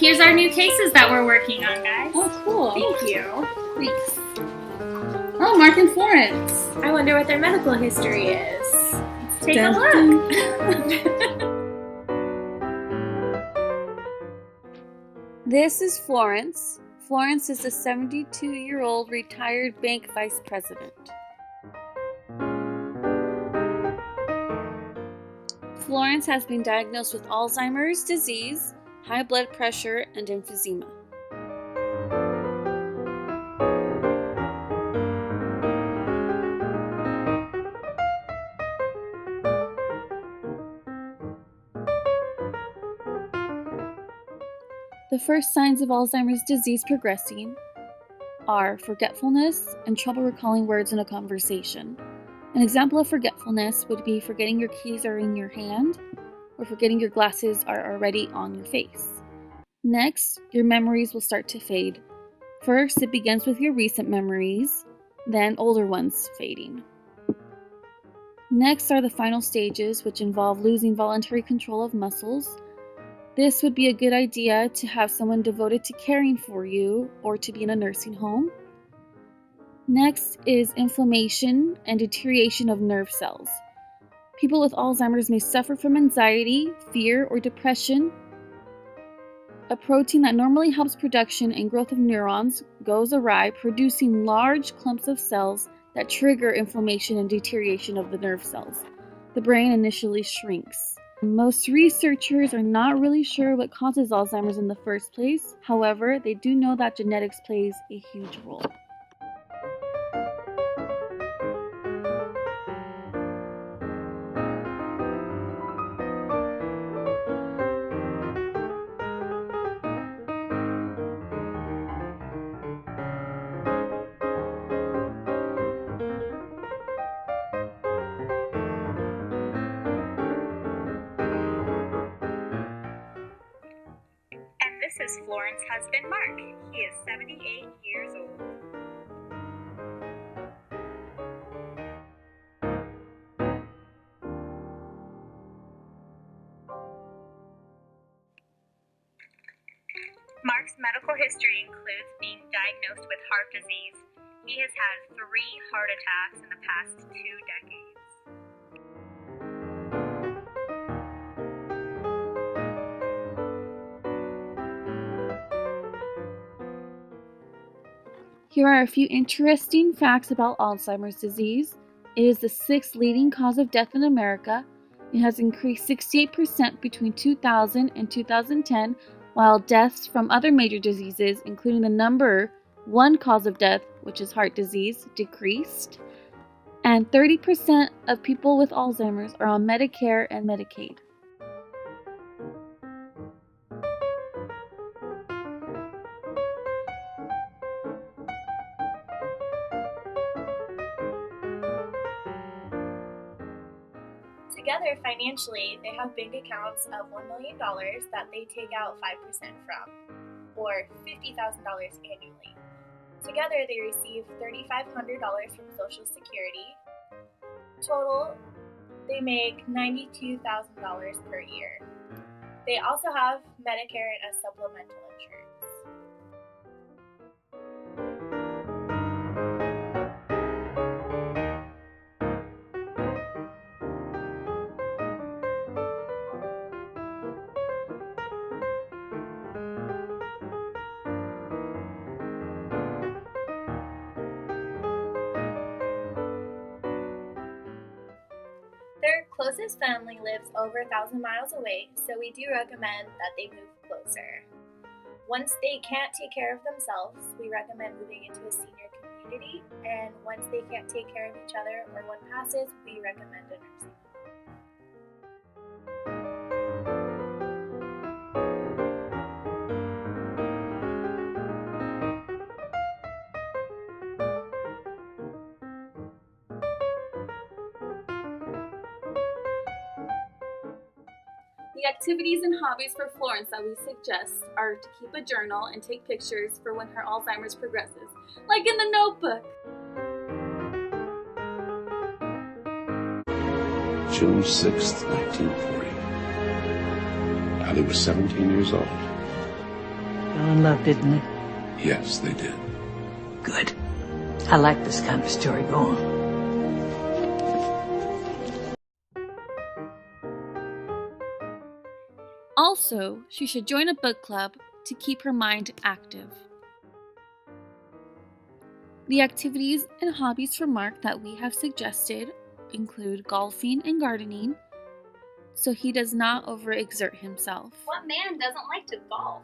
here's our new cases that we're working on, guys. Oh, cool. Thank you. Thanks. Oh, Mark and Florence. I wonder what their medical history is. Let's take a look. This is Florence. Florence is a 72-year-old retired bank vice president. Florence has been diagnosed with Alzheimer's disease, high blood pressure, and emphysema. The first signs of Alzheimer's disease progressing are forgetfulness and trouble recalling words in a conversation. An example of forgetfulness would be forgetting your keys are in your hand or forgetting your glasses are already on your face. Next, your memories will start to fade. First, it begins with your recent memories, then older ones fading. Next are the final stages, which involve losing voluntary control of muscles. This would be a good idea to have someone devoted to caring for you or to be in a nursing home. Next is inflammation and deterioration of nerve cells. People with Alzheimer's may suffer from anxiety, fear, or depression. A protein that normally helps production and growth of neurons goes awry, producing large clumps of cells that trigger inflammation and deterioration of the nerve cells. The brain initially shrinks. Most researchers are not really sure what causes Alzheimer's in the first place. However, they do know that genetics plays a huge role. This is Florence's husband, Mark. He is 78 years old. Mark's medical history includes being diagnosed with heart disease. He has had 3 heart attacks in the past 2 decades. Here are a few interesting facts about Alzheimer's disease. It is the 6th leading cause of death in America. It has increased 68% between 2000 and 2010, while deaths from other major diseases, including the number 1 cause of death, which is heart disease, decreased. And 30% of people with Alzheimer's are on Medicare and Medicaid. Together, financially, they have bank accounts of $1 million that they take out 5% from, or $50,000 annually. Together, they receive $3,500 from Social Security. Total, they make $92,000 per year. They also have Medicare as supplemental insurance. Their closest family lives over 1,000 miles away, so we do recommend that they move closer. Once they can't take care of themselves, we recommend moving into a senior community, and once they can't take care of each other or one passes, we recommend a nursing home. The activities and hobbies for Florence that we suggest are to keep a journal and take pictures for when her Alzheimer's progresses, like in the notebook. June 6th, 1940. Ali was 17 years old. fell in love, didn't they? Yes, they did. Good. I like this kind of story. Go on. Also, she should join a book club to keep her mind active. The activities and hobbies for Mark that we have suggested include golfing and gardening, so he does not overexert himself. What man doesn't like to golf?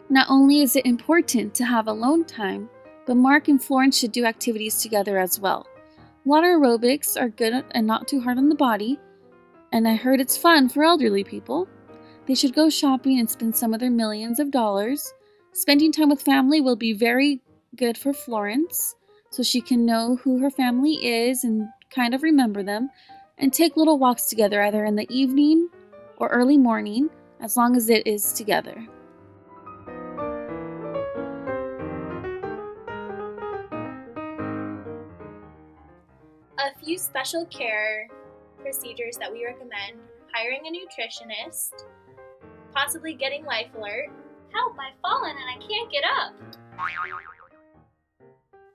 Not only is it important to have alone time, but Mark and Florence should do activities together as well. Water aerobics are good and not too hard on the body, and I heard it's fun for elderly people. They should go shopping and spend some of their millions of dollars. Spending time with family will be very good for Florence, so she can know who her family is and kind of remember them, and take little walks together either in the evening or early morning, as long as it is together. A few special care procedures that we recommend: hiring a nutritionist, possibly getting Life Alert. Help, I've fallen and I can't get up.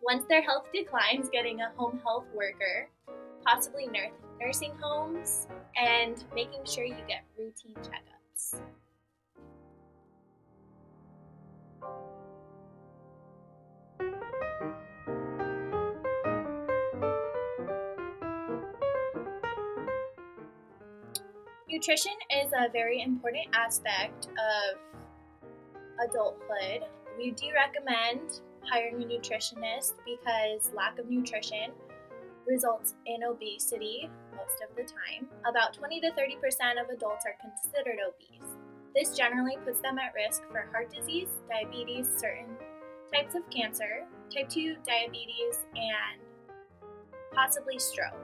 Once their health declines, getting a home health worker, possibly nursing homes, and making sure you get routine checkups. Nutrition is a very important aspect of adulthood. We do recommend hiring a nutritionist because lack of nutrition results in obesity most of the time. About 20 to 30% of adults are considered obese. This generally puts them at risk for heart disease, diabetes, certain types of cancer, type 2 diabetes, and possibly stroke.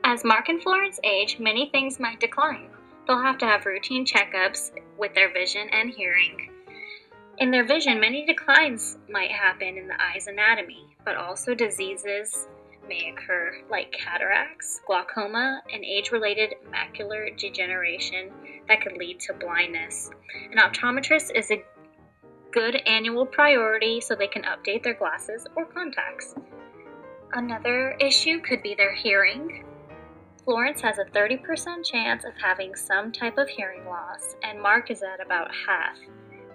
As Mark and Florence age, many things might decline. They'll have to have routine checkups with their vision and hearing. In their vision, many declines might happen in the eye's anatomy, but also diseases may occur like cataracts, glaucoma, and age-related macular degeneration that could lead to blindness. An optometrist is a good annual priority so they can update their glasses or contacts. Another issue could be their hearing. Florence has a 30% chance of having some type of hearing loss, and Mark is at about half.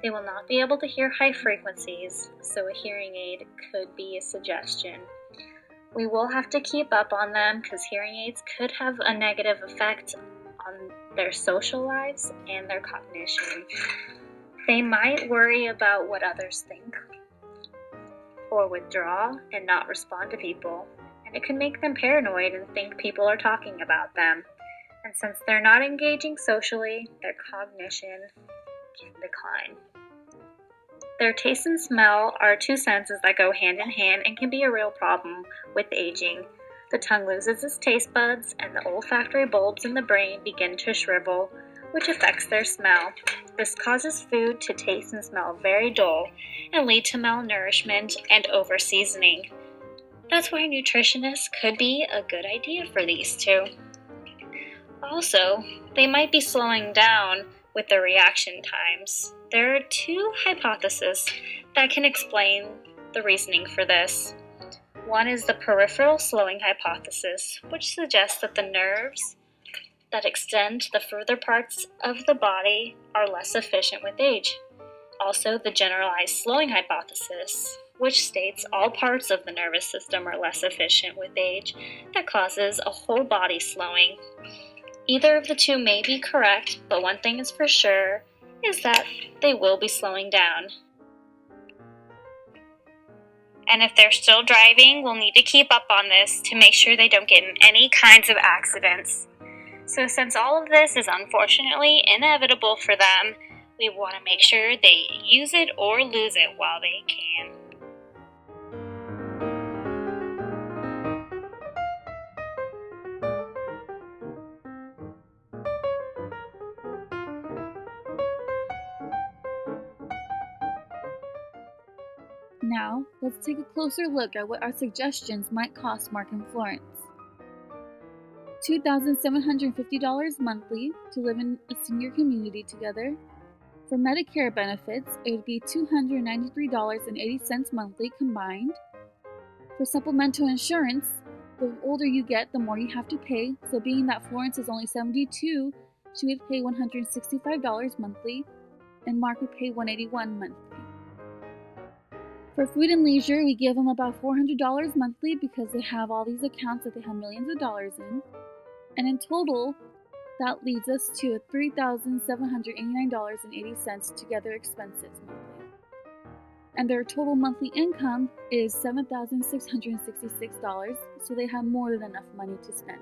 They will not be able to hear high frequencies, so a hearing aid could be a suggestion. We will have to keep up on them because hearing aids could have a negative effect on their social lives and their cognition. They might worry about what others think, or withdraw and not respond to people. And it can make them paranoid and think people are talking about them. And since they're not engaging socially, their cognition can decline. Their taste and smell are two senses that go hand in hand and can be a real problem with aging. The tongue loses its taste buds, and the olfactory bulbs in the brain begin to shrivel, which affects their smell. This causes food to taste and smell very dull and lead to malnourishment and over-seasoning. That's why nutritionists could be a good idea for these two. Also, they might be slowing down with their reaction times. There are two hypotheses that can explain the reasoning for this. One is the peripheral slowing hypothesis, which suggests that the nerves that extend to the further parts of the body are less efficient with age. Also, the generalized slowing hypothesis, which states all parts of the nervous system are less efficient with age, that causes a whole body slowing. Either of the two may be correct, but one thing is for sure, is that they will be slowing down. And if they're still driving, we'll need to keep up on this to make sure they don't get in any kinds of accidents. So since all of this is unfortunately inevitable for them, we want to make sure they use it or lose it while they can. Now, let's take a closer look at what our suggestions might cost Mark and Florence. $2,750 monthly to live in a senior community together. For Medicare benefits, it would be $293.80 monthly combined. For supplemental insurance, the older you get, the more you have to pay, so being that Florence is only 72, she would pay $165 monthly, and Mark would pay $181 monthly. For food and leisure, we give them about $400 monthly because they have all these accounts that they have millions of dollars in, and in total, that leads us to a $3,789.80 together expenses monthly. And their total monthly income is $7,666, so they have more than enough money to spend.